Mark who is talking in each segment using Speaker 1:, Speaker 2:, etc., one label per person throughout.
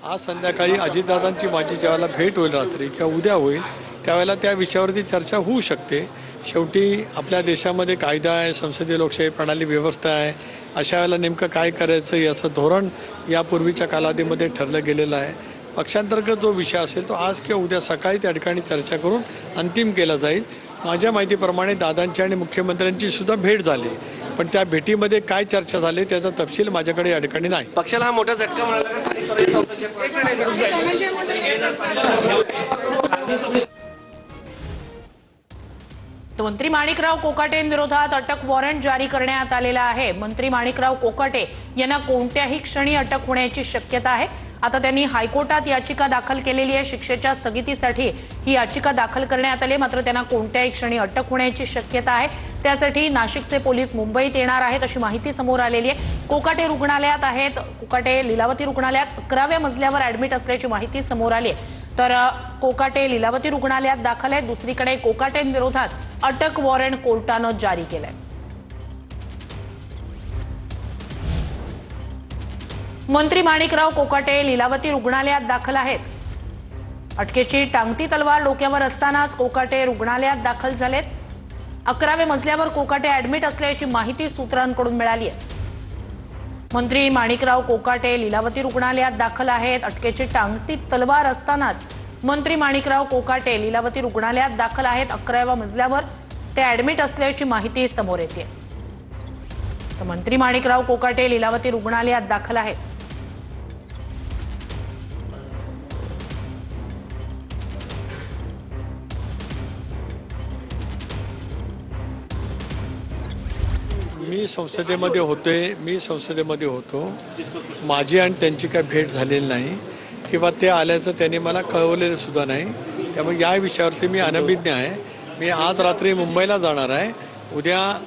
Speaker 1: आज संध्याकाळी अजितदादांची माझी ज्यावेळेला भेट होईल रात्री किंवा उद्या होईल त्यावेळेला त्या विषयावरती चर्चा होऊ शकते। शेवटी आपल्या देशामध्ये कायदा आहे, संसदीय लोकशाही प्रणाली व्यवस्था आहे। अशा वेळेला नेमकं काय करायचं याचं धोरण यापूर्वीच्या कालावधीमध्ये ठरलं गेलेलं आहे। पक्षांतर्गत जो विषय असेल तो आज किंवा उद्या सकाळी त्या ठिकाणी चर्चा करून अंतिम केला जाईल। माझ्या माहितीप्रमाणे दादांची आणि मुख्यमंत्र्यांची सुद्धा भेट झाली, पण त्या भेटीमध्ये काय चर्चा झाली त्याचा तपशील माझ्याकडे या ठिकाणी नाही।
Speaker 2: पक्षाला हा मोठा झटका मिळाला का स्थानिक स्वराज्य
Speaker 3: मंत्री माणिकराव कोकाटेंविरोधात अटक वॉरंट जारी करण्यात आलेला आहे। मंत्री माणिकराव कोकाटे यांना कोणत्याही क्षणी अटक होण्याची शक्यता आहे। आता त्यांनी हायकोर्टात याचिका दाखल केलेली आहे। शिक्षेच्या स्थगितीसाठी ही याचिका दाखल करण्यात आली, मात्र त्यांना कोणत्याही क्षणी अटक होण्याची शक्यता आहे। त्यासाठी नाशिकचे पोलीस मुंबईत येणार आहेत अशी माहिती समोर आलेली आहे। कोकाटे रुग्णालयात आहेत। कोकाटे लीलावती रुग्णालयात 11व्या मजल्यावर ऍडमिट असल्याची माहिती समोर आली आहे। तर कोकाटे लीलावती रुग्णालयात दाखल आहेत। दुसरीकडे कोकाटेंविरोधात अटक वॉरंट कोर्टानं जारी केलंय। मंत्री माणिकराव कोकाटे लीलावती रुग्णालयात दाखल आहेत। अटकेची टांगती तलवार डोक्यावर असतानाच कोकाटे रुग्णालयात दाखल झालेत। 11व्या मजल्यावर कोकाटे ऍडमिट असल्याची माहिती सूत्रांकडून मिळाली आहे। मंत्री माणिकराव कोकाटे लीलावती रुग्णालयात दाखल आहेत। अटकेची टांगती तलवार असतानाच मंत्री माणिकराव कोकाटे लीलावती रुग्णालयात दाखल आहेत। 11व्या मजल्यावर ते ऍडमिट असल्याची माहिती समोर येते। तर मंत्री माणिकराव कोकाटे लीलावती रुग्णालयात दाखल आहेत।
Speaker 1: मी संसदेमध्ये होतो। माझी आणि त्यांची काही भेट झालेली नाही किंवा ते आल्याचं त्यांनी मला कळवलेलं सुद्धा नाही। त्यामुळे या विषयावरती मी अनभिज्ञ आहे। मी आज रात्री मुंबईला जाणार आहे।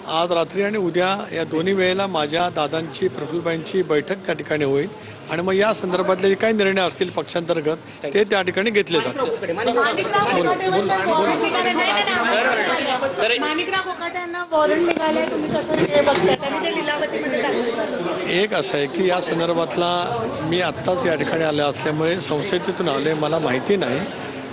Speaker 1: आज रात्री आणि उद्या या दोन्ही वेळेला माझ्या दादांची प्रफुल्लबाईंची बैठक त्या ठिकाणी होईल आणि मग या संदर्भातले जे काही निर्णय असतील पक्षांतर्गत ते त्या ठिकाणी घेतले जातील। एक असं आहे की या संदर्भातला मी आत्ताच या ठिकाणी आले असल्यामुळे संसदेतून आले, मला माहिती नाही।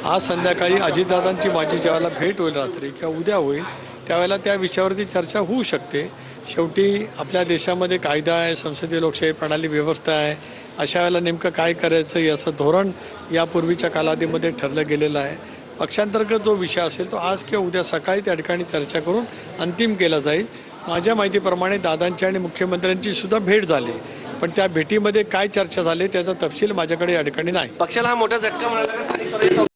Speaker 1: आज संध्याकाळी अजितदादांची माझी ज्यावेळेला भेट होईल रात्री किंवा उद्या होईल त्यावेळेला त्या विषयावरती चर्चा होऊ शकते। शेवटी आपल्या देशामध्ये कायदा आहे, संसदीय लोकशाही प्रणाली व्यवस्था आहे। अशा वेळेला नेमकं काय करायचं याचं धोरण यापूर्वीच्या कालावधीमध्ये ठरलं गेलेलं आहे। पक्षांतर्गत जो विषय असेल तो आज किंवा उद्या सकाळी त्या ठिकाणी चर्चा करून अंतिम केला जाईल। माझ्या माहितीप्रमाणे दादांची आणि मुख्यमंत्र्यांची सुद्धा भेट झाली, पण त्या भेटीमध्ये काय चर्चा झाली त्याचा तपशील माझ्याकडे या ठिकाणी नाही।
Speaker 2: पक्षाला हा मोठा झटका मिळाला का स्थानिक स्वराज्य